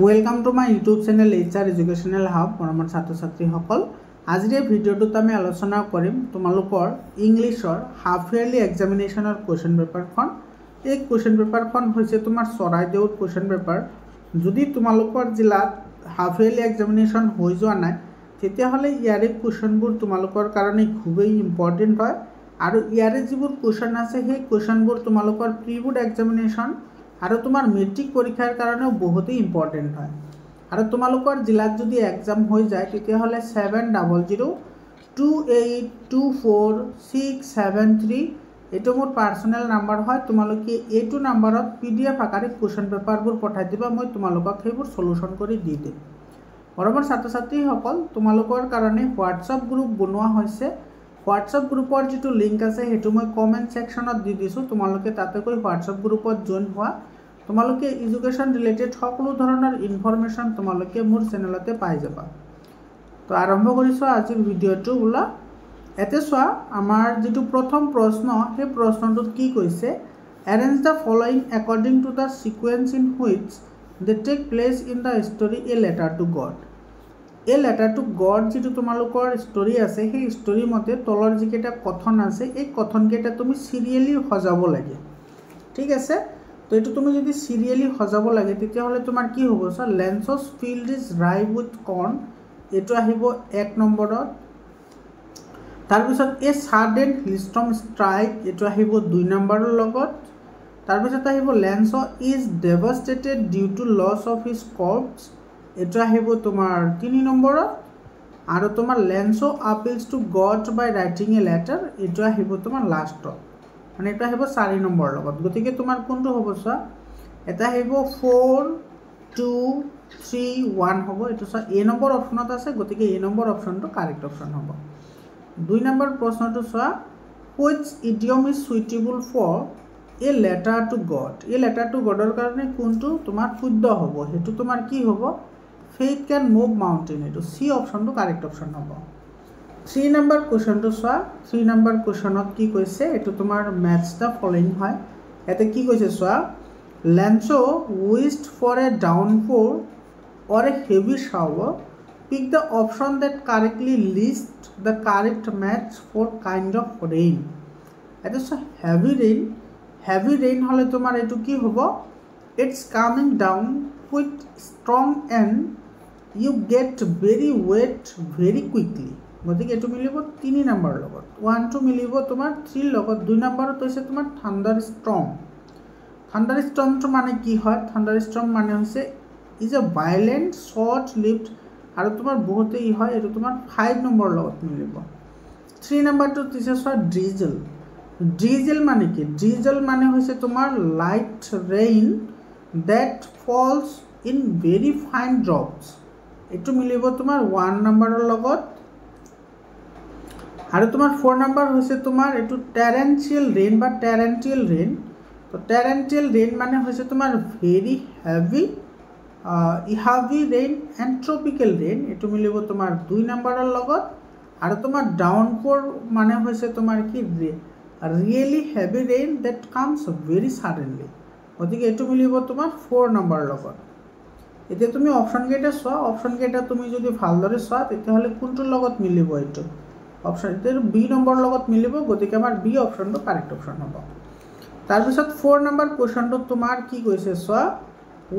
Welcome to my YouTube channel HR educational hub मरমৰ ছাত্ৰ ছাত্ৰীসকল আজিৰ এই ভিডিঅ'টোত আমি আলোচনা কৰিম তোমালোকৰ ইংলিছৰ হাফ ইয়াৰলি এক্সামিনেশ্যনৰ কোৱেশ্চন পেপাৰখন এই কোৱেশ্চন পেপাৰখন হৈছে তোমাৰ চৰাইদেউৰ কোৱেশ্চন পেপাৰ যদি তোমালোকৰ জিলাত হাফ ইয়াৰলি এক্সামিনেশ্যন হৈ যোৱা নাই তেতিয়াহ'লে ইয়াৰে কোৱেশ্চনবোৰ তোমালোকৰ কাৰণে খুবেই ইম্পৰ্টেণ্ট হয় আৰু ইয়াৰে যিবোৰ কোৱেশ্চন আছে সেই কোৱেশ্চনবোৰ তোমালোকৰ প্ৰি বোৰ্ড এক্সামিনেশ্যন আৰু তোমাৰ মেট্ৰিক পৰীক্ষাৰ কাৰণে বহুতেই ইম্পৰ্টেণ্ট হয় আৰু তোমালোকৰ জিলাত যদি এক্সাম হৈ যায় তেতিয়াহ'লে 7002824673 এইটো মোৰ পাৰ্সোনেল নাম্বাৰ হয় তোমালোকে এইটো নাম্বাৰত PDF আকাৰে কোৱেশ্চন পেপাৰবোৰ পঠাই দিবা মই তোমালোকক সেইবোৰ সলিউশন কৰি দি দিম মৰমৰ ছাত্ৰ ছাত্ৰীসকল তোমালোকৰ কাৰণে WhatsApp গ্ৰুপ বনোৱা হৈছে WhatsApp গ্ৰুপৰ যেটো লিংক আছে হেতু মই কমেন্ট সেকশনত দি দিছো তোমালোকে তাতে কৈ WhatsApp গ্ৰুপত জয়েন হোৱা তোমালোকে এডুকেশন ৰিলেটেড সকলো ধৰণৰ ইনফৰমেশন তোমালোকে মোৰ চেনেলতে পাই যাবা তো আৰম্ভ কৰিছো আজিৰ ভিডিঅটো বুলা এতে সোৱা আমাৰ যেটো প্ৰথম প্ৰশ্ন হে প্ৰশ্নটোত কি কৈছে arrange the following according to the sequence in which they take place in the story a letter to God A letter to God যেটো তোমালোকৰ স্টোৰী আছে সেই স্টোৰী মতে তলৰ যিকেটা কথন আছে এই কথন কেটা তুমি সিৰিয়ালি সজাব লাগে ঠিক আছে তো এটো তুমি যদি সিৰিয়ালি সজাব লাগে তেতিয়া হলে তোমাৰ কি হ'ব সৰ Lancelot field is ripe with corn এটো আহিব 1 নম্বৰত তাৰ পিছত a sudden hailstorm strike এটো আহিব 2 নম্বৰৰ লগত তাৰ পিছত আহিব Lancelot is devastated due to loss of his corpse এটো আহিব তোমাৰ 3 নম্বৰত আৰু তোমাৰ Lancelot appeals to God by writing a letter এটো আহিব তোমাৰ লাষ্টত মানে এটা আহিব 4 নম্বৰ লগত গতিকে তোমাৰ কোনটো হ'ব সা এটা আহিব 4 2 3 1 হ'ব এটো সা এ নম্বৰ অপচনত আছে গতিকে এ নম্বৰ অপচনটো কাৰেক্ট অপচন হ'ব 2 নম্বৰ প্ৰশ্নটো সা which idiom is suitable for a letter to God a letter to God ৰ কাৰণে কোনটো তোমাৰ শুদ্ধ হ'ব হেতু তোমাৰ কি হ'ব faith can move mountain এটো সি অপচনটো কারেক্ট অপচন হ'ব 3 নম্বৰ কোৱেশ্চনটো সোৱা 3 নম্বৰ কোৱেশ্চনত কি কৈছে এটো তোমাৰ ম্যাচ দা ফলোইং হয় এতে কি কৈছে সোৱা Lancelot wished for a downpour or a heavy shower pick the option that correctly lists the correct match for kind of rain এটো heavy rain হলে তোমাৰ এটো কি হ'ব it's coming down with strong and you get very wet very quickly গতিকে এটো মিলিব 3 number লগত 1 2 মিলিব তোমাৰ 3 লগত 2 নম্বৰত হৈছে তোমাৰ থান্ডাৰস্টৰ্ম তো মানে কি হয় থান্ডাৰস্টৰ্ম মানে হৈছে is a valiant short lived আৰু তোমাৰ বহুতে ই হয় এটো তোমাৰ 5 নম্বৰ লগত মিলিব 3 নম্বৰটো দিছে সো ড্ৰিজেল মানে কি ড্ৰিজেল মানে হৈছে তোমাৰ light rain that falls in very fine drops এটো মিলিব তোমাৰ 1 নম্বৰৰ লগত আৰু তোমাৰ 4 নম্বৰ হৈছে তোমাৰ এটো torrential rain বা torrential rain তো torrential rain মানে হৈছে তোমাৰ very heavy rain and tropical rain এটো মিলিব তোমাৰ 2 নম্বৰৰ লগত আৰু তোমাৰ downpour মানে হৈছে তোমাৰ কি really heavy rain that comes very suddenly গতিকে এটো মিলিব তোমাৰ 4 নম্বৰ লগত এতিয়া তুমি অপচন কেটা সোৱা অপচন কেটা তুমি যদি ভালদৰে সোৱা তেতিয়াহলে কোনটোৰ লগত মিলিব এটো অপচন এৰ বি নম্বৰ লগত মিলিব গতিকে আমাৰ বি অপচনটো কাৰেক্ট অপচন হ'ব তাৰ পিছত 4 নম্বৰ কোৱেশ্চনটো তোমাৰ কি কৈছে সোৱা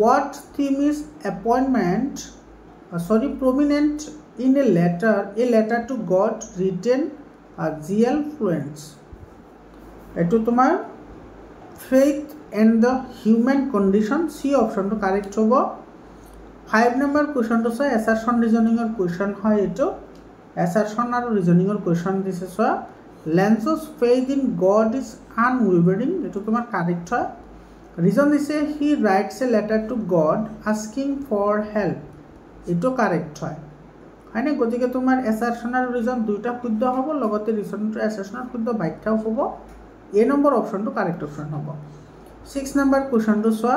what theme is prominent in a letter to God written GL Fluence এটো তোমাৰ faith and the human condition C option to correct hobo 5 number question to say assertion reasoning or question hoy eto assertion or reasoning or question this is so Lancelot's faith in God is unwavering eto tomar correct hoy reason this is he writes a letter to God asking for help eto correct hoy haine gotike tomar assertion or reason duita শুদ্ধ hobo logote reason to assertion or শুদ্ধ ব্যাখ্যাও hobo a number option to correct option hobo 6 number question to so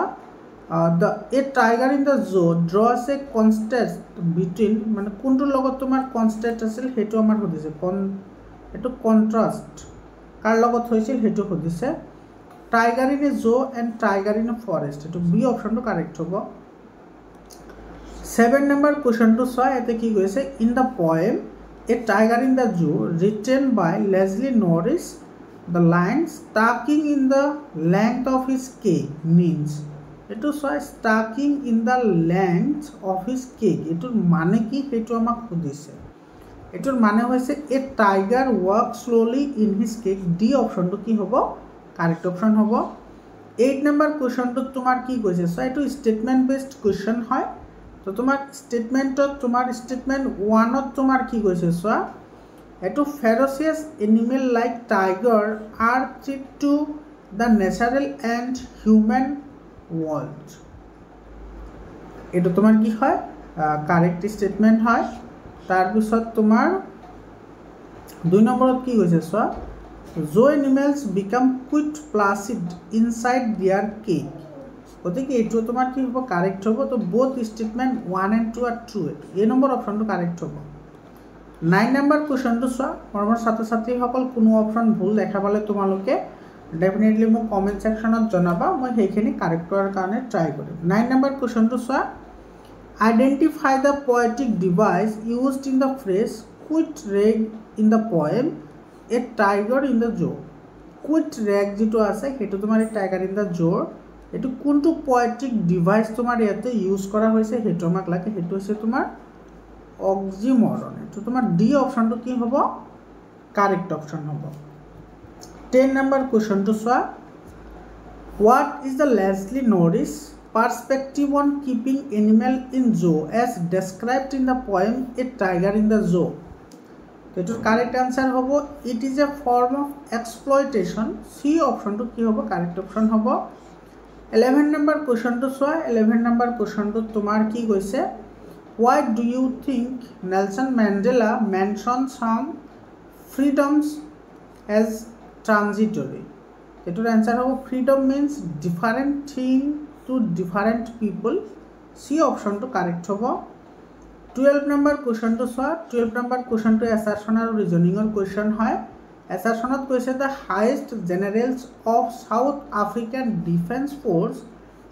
a tiger in the zoo draws a contrast between মানে কোনটো লগত তোমাৰ constant আছিল হেতু আমাৰ হদিছে এটো কন্ট্রাস্ট কার লগত হৈছিল হেতু হদিছে tiger in a zoo and tiger in a forest এটো বি অপশনটো কারেক্ট হ'ব 7 নম্বৰ কুৱেশ্যনটো চোৱা ইয়াতে কি কৈছে in the poem a tiger in the zoo written by Leslie Norris the line stalking in the length of his cage means এইটো চোৱা stalking in the length of his cage এইটোৰ মানে কি সেইটো আমাক সুধিছে এইটোৰ মানে হৈছে a tiger walk স্ল'লি in his cake D অপশ্যনটো কি হ'ব কাৰেক্ট অপশ্যন হ'ব 8 নম্বৰ কুৱেশ্যনটোত তোমাৰ কি কৈছে চোৱা এইটো ষ্টেটমেণ্ট বেছড কুৱেশ্যন হয় তো তোমাৰ স্টেটমেন্টত তোমাৰ স্টেটমেন্ট 1ত তোমাৰ কি কৈছে চোৱা এটো ferocious animal like tiger are threat to the natural and human world এটো তোমার কি হয় কারেক্ট স্টেটমেন্ট হয় তার পিছত তোমার 2 নম্বরত কি কৈছে চোৱা zoo animals become quite placid inside their cage গতিকে এইটো তোমাৰ কি হ'ব কাৰেক্ট হ'ব তো both statement 1 and 2 are true এই নম্বৰ অপশ্যনটো কাৰেক্ট হ'ব 9 নম্বৰ কুৱেশ্যনটো চোৱা মৰমৰ ছাত্ৰ ছাত্ৰীসকল কোনো অপশ্যন ভুল দেখা পালে তোমালোকে ডেফিনেটলি মোক কমেন্ট সেকশনত জনাবা মই সেইখিনি কাৰেক্ট কৰাৰ কাৰণে ট্ৰাই কৰিম 9 নম্বৰ কুৱেশ্যনটো চোৱা identify the poetic device used in the phrase quiet rage in the poem a tiger in the zoo quiet rage যেটো আছে সেইটো তোমাৰ এই টাইগাৰ ইন দ্য জোৰ এটো কোনটো পয়েটিক ডিভাইস তোমাৰ ইয়াতে ইউজ কৰা হৈছে হেটো আমাক লাগে হেটো হৈছে তোমাৰ অক্সিমৰন এটো তোমাৰ ডি অপশ্যনটো কি হ'ব কাৰেক্ট অপশ্যন হ'ব 10 নম্বৰ কোৱেশ্যনটো চোৱা what is the Leslie Norris perspective on keeping animal in zoo as described in the poem a tiger in the zoo এটোৰ কারেক্ট আনসার হ'ব it is a form of exploitation C অপশ্যনটো কি হ'ব correct option হ'ব 11 number কোৱেশ্যনটো চোৱা 11 number কোৱেশ্যনটো তোমাৰ কি কৈছে why do you think Nelson Mandela mentioned some freedoms as transitory এটোৰ आंसर হ'ব freedom means different thing to different people C অপশ্যনটো কারেক্ট হ'ব 12 নম্বৰ কোৱেশ্যনটো চোৱা 12 নম্বৰ কোৱেশ্যনটো এছাৰশন আৰু ৰিজনিংৰ কোৱেশ্যন হয় এছাৰশনত কৈছে the highest generals of South African defence force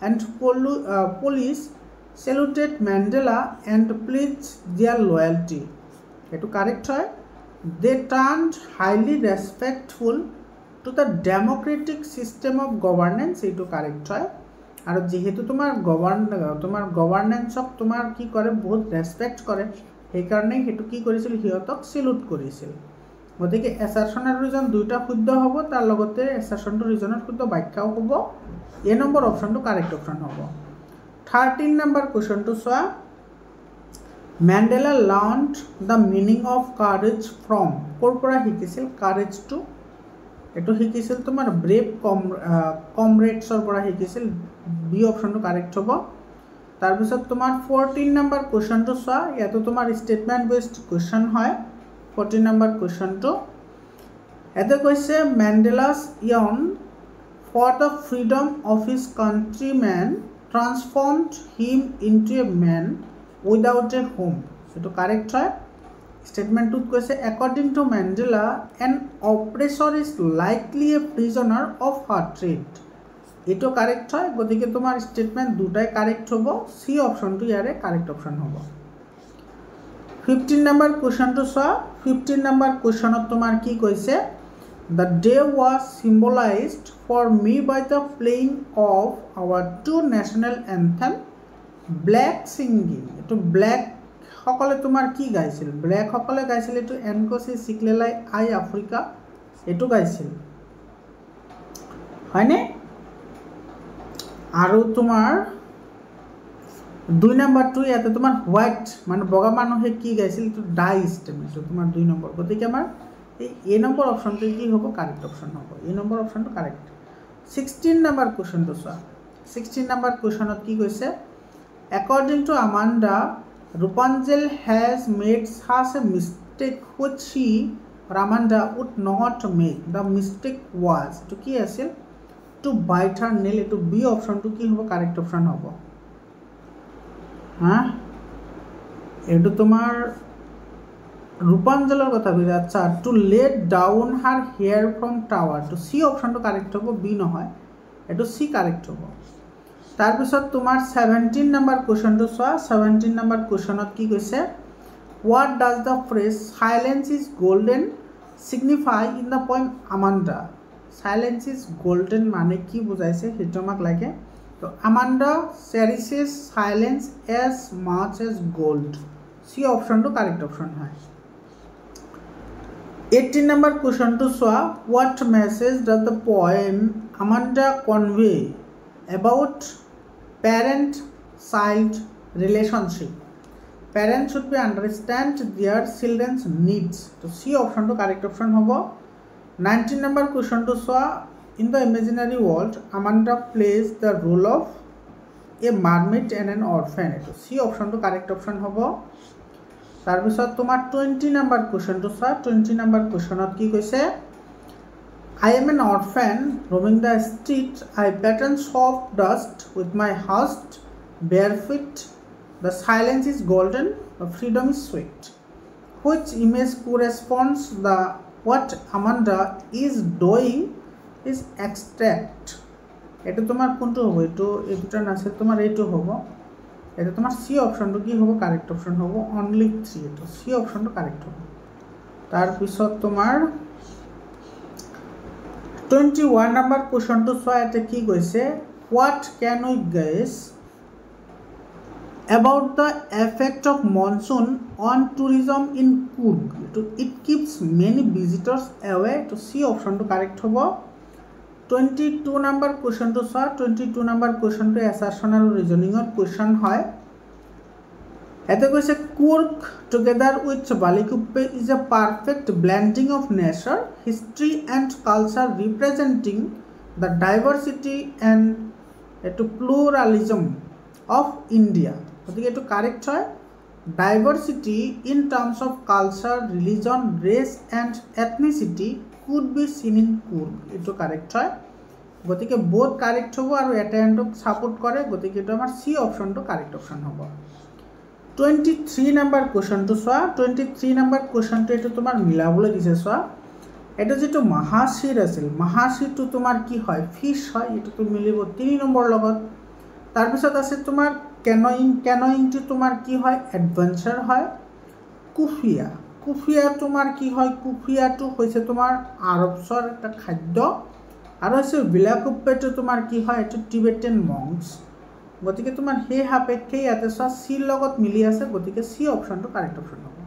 and police saluted Mandela and pledge their loyalty এইটো কাৰেক্ট হয় they turned highly respectful to the democratic system of governance এইটো কাৰেক্ট হয় আৰু যেহেতু তোমাৰ গভৰ্নেন্সক তোমাৰ কি কৰে বহুত ৰেসপেক্ট কৰে সেই কাৰণে হেতু কি কৰিছিল হিয়তক সেলুট কৰিছিল গতিকে এছাৰশন আৰু ৰিজন দুইটা শুদ্ধ হ'ব তাৰ লগতে এছাৰশনটো ৰিজনৰ শুদ্ধ ব্যাখ্যাও হ'ব এ নম্বৰ অপশ্যনটো কাৰেক্ট অপশ্যন হ'ব 13 নম্বৰ কোৱেশ্যনটো চোৱা Mandela learned the meaning of courage from ক'ৰ পৰা শিকিছিল কাৰেজ টু এটো শিকিছিল তোমাৰ ব্ৰেভ কমৰেডছৰ পৰা শিকিছিল বি অপশ্যনটো কাৰেক্ট হ'ব তাৰ পিছত তোমাৰ 14 নম্বৰ কোৱেশ্যনটো চোৱা ইয়াতো তোমাৰ ষ্টেটমেন্ট বেছড কোৱেশ্যন হয় 14 নম্বৰ কোৱেশ্যনটো এতে কৈছে Mandela's yearn for the freedom of his countrymen transformed him into a man without a home এটো কাৰেক্ট হয় স্টেটমেন্টটোত কৈছে according to Mandela an oppressor is likely a prisoner of her trade এটো correct হয় গতিকে তোমাৰ স্টেটমেন্ট দুটাই correct হ'ব সি অপশ্যনটো ইয়াৰে কাৰেক্ট অপশ্যন হ'ব 15 নম্বৰ কোৱেশ্যনটো চোৱা 15 নম্বৰ কোৱেশ্যনত তোমাৰ কি কৈছে the day was symbolised for me by the playing of our two national anthem black singing এটো ব্লেক সকলে তোমাৰ কি গাইছিল ব্লেক সকলে গাইছিল এটো এনকোসি সিকলেলাই আই আফ্ৰিকা এটো গাইছিল হয়নে আৰু তোমাৰ 2 নম্বৰটো ইয়াতে তোমাৰ হোয়াইট মানে বগা মানুহে কি গাইছিল তো ডাই স্টেম তো তোমাৰ 2 নম্বৰ গতিকে আমাৰ এই এ নম্বৰ অপশ্যনটো কি হ'ব কাৰেক্ট অপশ্যন হ'ব এ নম্বৰ অপশ্যনটো কাৰেক্ট 16 নম্বৰ কোৱেশ্যনটো চোৱা 16 নম্বৰ কোৱেশ্যনত কি কৈছে according to Amanda Rapunzel has made such a mistake which she Ramanda would not make the mistake was to কি আছিল to bite her nail to B option to কি হ'ব correct option হ'ব হ্যাঁ এটো তোমার রূপাঞ্জলের কথা কইছে আচ্ছা to let down her hair from tower তো সি অপশ্যনটো কারেক্ট হ'ব বি নহয় এটো সি কারেক্ট হ'ব তাৰপিছত তোমাৰ 17 নম্বৰ কুৱেশ্যনটো চোৱা 17 নম্বৰ কুৱেশ্যনত কি কৈছে What does the phrase silence is golden signify in the poem Amanda? Silence is golden মানে কি বুজাইছে সেইটো আমাক লাগে তো Amanda cherishes silence as much as gold. C অপশনটো কারেক্ট অপশন হয় 18 number question to soa what message does the poem Amanda convey about parent child relationship? Parents should be understand their children's needs. So C option to correct option hobo 19 number question to soa in the imaginary world Amanda plays the role of a mermaid and an orphan. So C option to correct option hobo তাৰপিছত তোমাৰ 20 number কোৱেশ্চনটো চা 20 number কোৱেশ্চনত কি কৈছে I am an orphan roaming the street I pattern soft dust with my hushed bare feet the silence is golden the freedom is sweet which image corresponds the what Amanda is doing is extract এটা তোমাৰ কোনটো হ'ব এটো এটা নাছে তোমাৰ এইটো হ'ব এটা তোমার সি অপশনটো কি হবো কারেক্ট অপশন হবো অনলি 3 তো সি অপশনটো কারেক্ট হবো তার পিছত তোমার 21 নাম্বার কোশ্চনটো সোয়া এটা কি কইছে what can we guess about the effect of monsoon on tourism in Coorg to it keeps many visitors away to C অপশনটো কারেক্ট হবো 22 number question to sir 22 number question to assertional reasoning or question hoy ete koise Coorg together with Balikuppe is a perfect blending of nature history and culture representing the diversity and to pluralism of India otike eto correct hoy diversity in terms of culture religion race and ethnicity could be seen in Coorg eto correct hoy গতিকে both correct hobo aru eta endok support kore গতিকে eto amar C option to correct option hobo 23 number question to soa 23 number question to eto tomar milabole dise soa eto jeto mahashir asil mahashir to tomar ki hoy fish hoy eto to milibo 3 number logot tar bisot ase tomar canoeing to tomar ki hoy adventure hoy কুফিয়া তোমার কি হয় কুফিয়াটো হৈছে তোমাৰ আৰবছৰ এটা খাদ্য আৰু আছে বিলাকুপ্পেটো তোমাৰ কি হয় এটো টিবেটান মংস গতিকে তোমাৰ হে হাপেক্ষে ইয়াতে সি লগত মিলি আছে গতিকে সি অপশনটো কারেক্ট অপশন হ'ব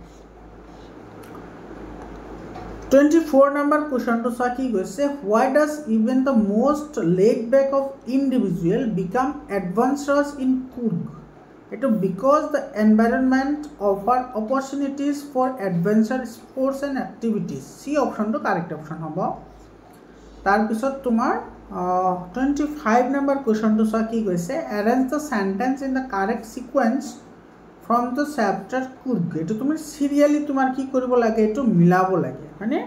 24 number question to sa ki goise why does even the most laid back of individual become adventurous in Coorg It because the environment offer opportunities for adventure sports and activities. C option to correct option hobo. Tar pisot tumar 25 number question to sa ki goise arrange the sentence in the correct sequence from the chapter Coorg. Eto tumar serially tumar ki koribo lage eto milabo lage. Mane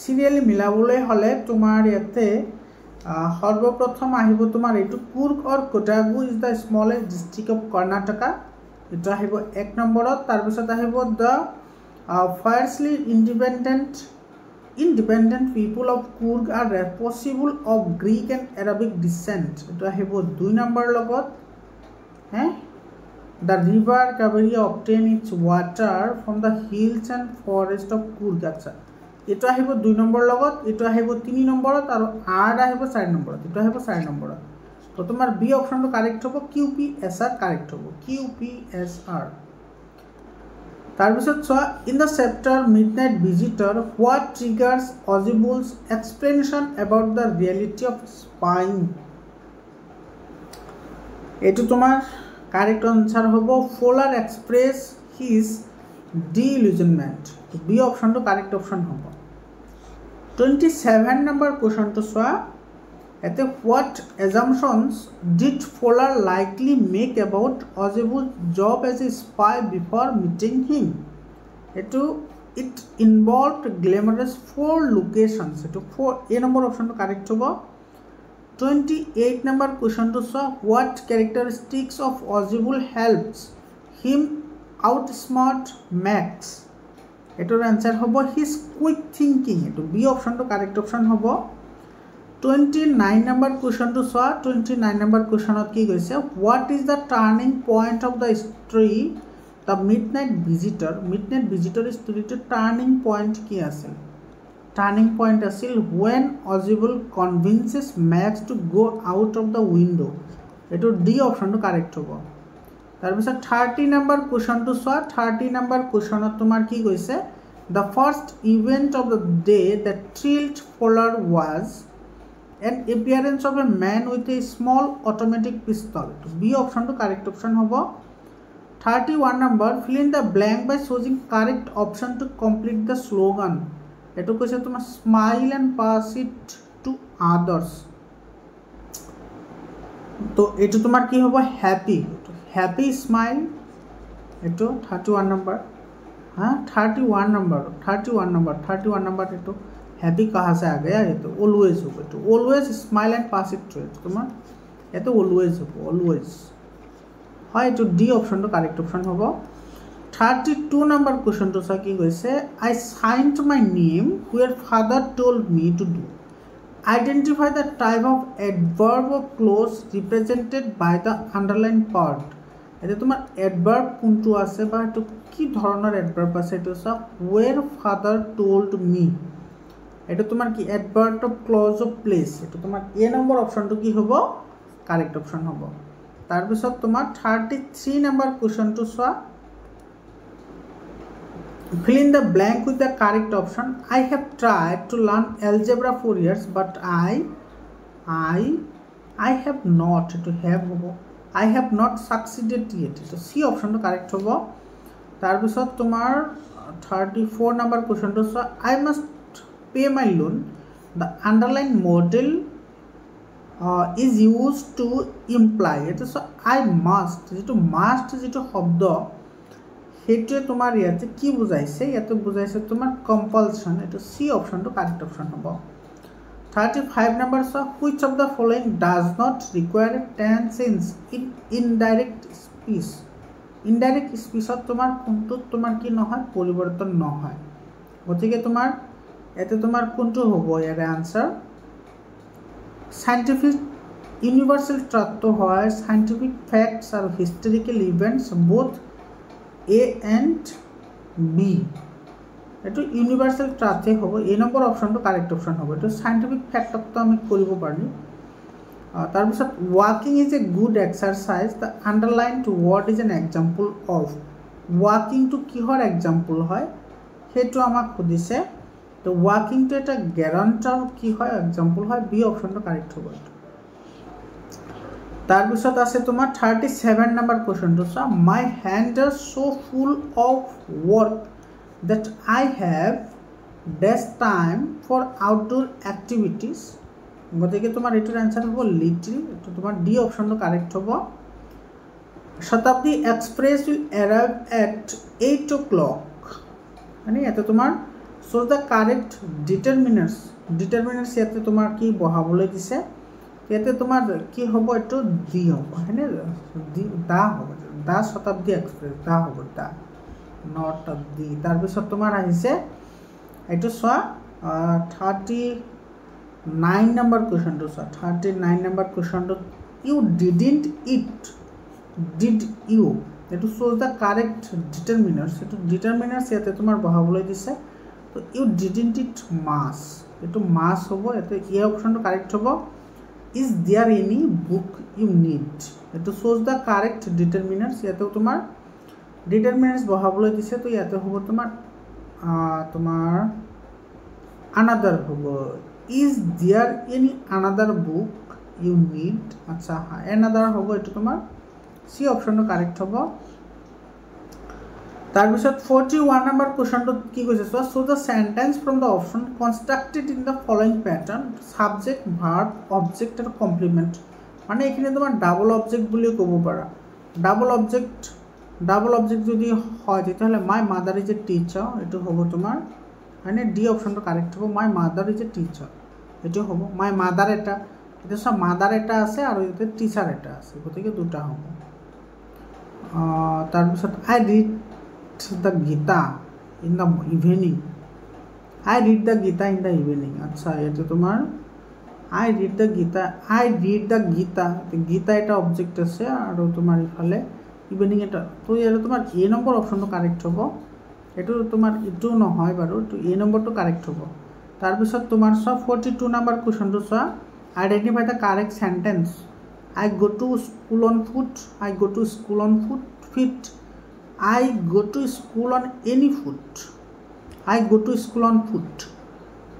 serially milabole hole tumar yate সর্বপ্রথম আহিব তোমার এটু Coorg or Kodagu is the smallest district of Karnataka এটা আহিব 1 নম্বৰত তাৰ পিছত আহিব the fiercely independent people of Coorg are possible of Greek and Arabic descent এটা আহিব 2 নম্বৰ লগত the river Kaveri obtain its water from the hills and forest of Coorg আচ্ছা এটো আহিব 2 নম্বৰ লগত এটো আহিব 3 নম্বৰত আৰু আৰ আহিব 4 নম্বৰত এটো আহিব 4 নম্বৰত তো তোমাৰ বি অপশনটো কাৰেক্ট হ'ব QPSR কাৰেক্ট হ'ব QPSR তাৰ পিছত চোৱা in the chapter midnight visitor what triggers Ausable's explanation about the reality of spying এটো তোমাৰ কারেক্ট আনসার হ'ব ফোলার এক্সপ্রেস হিজ ডিইলুশনমেন্ট তো বি অপশনটো কারেক্ট অপশন হ'ব 27 number question to soa ete what assumptions did Fowler likely make about Ozebul's job as a spy before meeting him it involved glamorous 4 locations eto 4 a number option to correct hobo 28 number question to soa what characteristics of Ozebul helps him outsmart Max এটোর answer হবো his quick thinking এটো B option তো correct option হবো 29 number কুৱেশ্যনটো চোৱা 29 number কুৱেশ্যনত কি কৈছে what is the turning point of the story the midnight visitor ষ্টৰীটোৰ টাৰ্ণিং পইণ্ট কি আছিল টাৰ্ণিং পইণ্ট আছিল when Ausable convinces Max to go' out of the window' এইটো ডি অপশ্যনটো কাৰেক্ট হ'ব তাৰপিছত 30 নম্বৰ কুৱেশ্যনটো চোৱা 30 নম্বৰ কুৱেশ্যনত তোমাৰ কি কৈছে the first event of the day the thrilled Fowler was an appearance of a man with a small automatic pistol. B option to correct option hobo 31 number fill in the blank by choosing correct option to complete the slogan eto koise tuma smile and pass it to others to eto tumar ki hobo happy smile eto 31 number 31 number eto happy कहाँ से आ गया ये तो always होगा तो always smile and pass it through तुम्हार ये तो ऑलवेज होगा ऑलवेज हाँ ये तो डी ऑप्शन तो करेक्ट ऑप्शन होगा 32 नंबर क्वेश्चन तो सा की वैसे I signed my name where father told me to do identify the type of adverb of clause represented by the underline part ये तुम्हार एडवर्ब कोनটো আছে বা এটো কি ধৰণৰ এডভার্ব আছে এটো सा व्हेयर फादर टोल्ड मी এটা তোমার কি adverb of clause of place এটা তোমার এ নম্বর অপশনটো কি হ'ব কারেক্ট অপশন হ'ব তার পিছত তোমার 33 নাম্বার কোশ্চেনটো সোয়া fill in the blank with the correct option I have tried to learn algebra for years but I have not to have হ'ব I have not succeeded yet তো সি অপশনটো কারেক্ট হ'ব তার পিছত তোমার 34 নাম্বার কোশ্চেনটো সোয়া I must pay my loan the underline model is used to imply it so I must যেটো must যেটো শব্দ হেতুৱে তোমাৰ ইয়াতে কি বুজাইছে ইয়াতে বুজাইছে তোমাৰ compulsion এটো সি অপশনটো কারেক্ট অপশন হ'ব 35 number so which of the following does not require a tense in indirect speech তোমাৰ কোনটো তোমাৰ কি নহয় পৰিৱৰ্তন নহয় গতিকে তোমাৰ এতে তোমাৰ কোনটো হ'ব ইয়াৰ আনসার সায়েন্টিফিক ইউনিভার্সাল ট্রাথ তো হয় সায়েন্টিফিক ফ্যাক্টস আর historical events both A and B এটো ইউনিভার্সাল ট্রাথে হ'ব এ নম্বৰ অপশনটো কাৰেক্ট অপশন হ'ব এটো সায়েন্টিফিক ফ্যাক্টক তো আমি কৰিব পাৰি তাৰ পিছত walking is a good exercise the underlined word is an example of walking to কিহৰ এক্সাম্পল হয় হেতু আমাক খুদিছে तो वॉकिंग तो এটা গ্যারান্টার কি হয় एग्जांपल হয় বি অপশনটো কারেক্ট হ'ব তার পিছত আছে তোমার 37 নাম্বার কোশ্চেনটো so my hand are so full of work that I have dash time for outdoor activities গতিকে তোমার এটার आंसर হ'ব লিটল তো তোমার ডি অপশনটো কারেক্ট হ'ব Shatabdi express will arrive at 8 o'clock মানে এটা তোমার so the correct determinants ইয়াতে তোমার কি বহাবলৈ দিছে ইয়াতে তোমার কি হ'ব এটো ডি হ'ব হয়নে দা হ'ব দা শতাব্দী এক্সপ্রেস দা হ'ব দা নট ডি তার পিছত তোমার আহিছে এটো সোয়া 39 নাম্বার কোশ্চেনটো সোয়া 39 নাম্বার কোশ্চেনটো you didn't it did you এটো shows the correct determinants এটো determinants ইয়াতে তোমার বহাবলৈ দিছে तो you didn't eat mass এটো mass হবো এতে এই অপশনটো কারেক্ট হবো is there any book you need এটো shows the correct determinants ইয়াতে তোমার determinants বহাবলৈ দিছে তো ইয়াতে হবো তোমার another হবো is there any another book you need আচ্ছা হ্যাঁ another হবো এটো তোমার সি অপশনটো কারেক্ট হবো তার পিছত 41 নাম্বার কোশ্চেনটো কি কৈছে so the sentence from the option constructed in the following pattern subject verb object আর কমপ্লিমেন্ট মানে এখানে তোমার ডাবল অবজেক্ট বলি কব পারা ডাবল অবজেক্ট যদি হয় তাহলে my mother is a teacher এটো হবো তোমার মানে ডি অপশনটো কারেক্ট হবো my mother is a teacher এটো হবো মাই মাদার এটা সব মাদার এটা আছে আর এতে টিচার এটা আছে গতিকে দুটা হবো তার পিছত আই read the Gita in the evening I read the Gita in the evening अच्छा ये तो तुम्हार I read the Gita, I read the Gita, Gita এটা অবজেক্ট আছে আৰু তোমাৰ ইফালে ইভিনিং এটা, তো ইয়াৰে তোমাৰ এ নম্বৰ অপশ্যনটো কাৰেক্ট হ'ব। এইটো তোমাৰ ইটো নহয় বাৰু, তো এ নম্বৰটো কাৰেক্ট হ'ব। তাৰপিছত তোমাৰ চোৱা 42 নম্বৰ কুৱেশ্যনটো চোৱা, identify the correct sentence. I go to school on foot, I go to school on feet, I go to school on any foot, I go to school on foot.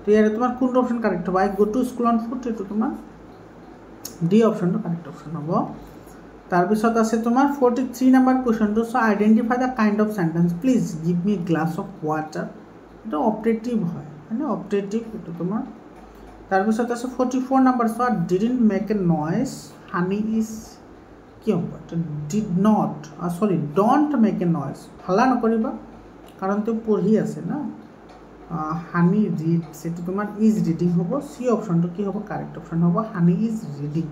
তো ইয়াৰে তোমাৰ কোনটো অপশ্যন কাৰেক্ট হ'ব? I go to school on foot, এইটো তোমাৰ D অপশ্যনটো correct option হ'ব। তাৰপিছত আছে তোমাৰ 43 নম্বৰ কুৱেশ্যনটো চোৱা, identify the kind of sentence, please give me glass of water. এইটো অপাৰেটিভ হয়, মানে অপাৰেটিভ এইটো তোমাৰ। তাৰপিছত আছে 44 নম্বৰ চোৱা, didn't make a noise, honey is কি হ'ব? ডিড নট, চৰি ডণ্ট মেক এ নইজ, হাল্লা নকৰিবা কাৰণ তেওঁ পঢ়ি আছে না। হানি ৰিডছ, এইটো তোমাৰ ইজ ৰিডিং হ'ব। চি অপশ্যনটো কি হ'ব? কাৰেক্ট অপশ্যন হ'ব, হানি ইজ ৰিডিং।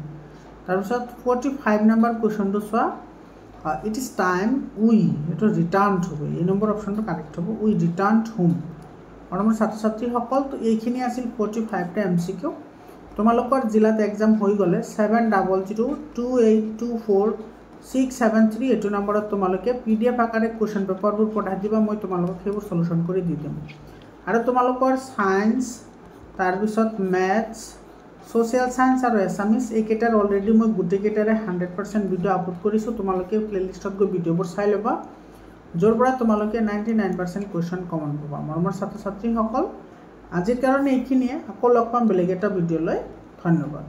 তাৰপিছত 45 নম্বৰ কুৱেশ্যনটো চোৱা, ইট ইজ টাইম উই, এইটো ৰিটাৰ্ণ হ'ব, এই নম্বৰ অপশ্যনটো কাৰেক্ট হ'ব, উই ৰিটাৰ্ণ হোম। আৰু মোৰ ছাত্ৰ ছাত্ৰীসকল, তো এইখিনি আছিল 45টা MCQ। তোমালোকৰ জিলাত এক্সাম হৈ গ'লে 7002824673 এইটো নম্বৰত তোমালোকে PDF আকাৰে কুৱেশ্যন পেপাৰবোৰ পঠাই দিবা, মই তোমালোকক সেইবোৰ চলিউশ্যন কৰি দি দিম। আৰু তোমালোকৰ ছায়েন্স, তাৰপিছত মেথছ, ছ'চিয়েল ছায়েন্স আৰু এছামিছ এইকেইটাৰ অলৰেডি মই গোটেইকেইটাৰে 100% ভিডিঅ' আপলোড কৰিছোঁ। তোমালোকে প্লেলিষ্টত গৈ ভিডিঅ'বোৰ চাই ল'বা, য'ৰ পৰা তোমালোকে 99% কুৱেশ্যন কমন পাবা। মোৰ ছাত্ৰ ছাত্ৰীসকল, আজিৰ কাৰণে এইখিনিয়ে, আকৌ লগ পাম বেলেগ এটা ভিডিঅ'লৈ। ধন্যবাদ।